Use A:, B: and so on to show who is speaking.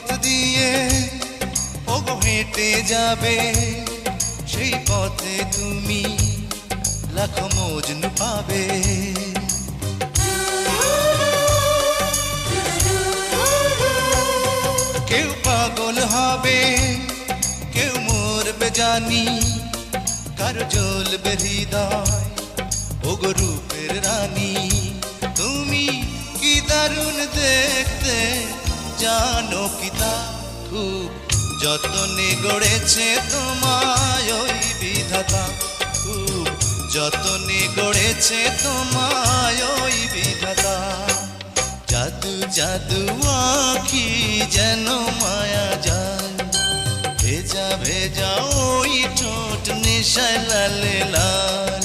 A: পথ দিয়ে ওগো হেঁটে যাবে, সেই পথে তুমি লাখো মজনু পাবে। কেউ পাগল হবে, কেউ মরবে জানি, কারো জ্বলবে হৃদয় ওগো রূপের রানী। তুমি কি দারুণ দেখতে, জানো কি তা? খুব যতনে গড়েছে তোমায় ওই বিধাতা, খুব যতনে গড়েছে তোমায় ওই বিধাতা। জাদু জাদু আঁখি যেন মায়া যায়, ভেজা ভেজা ওই ঠোঁট নেশায় লালে লাল।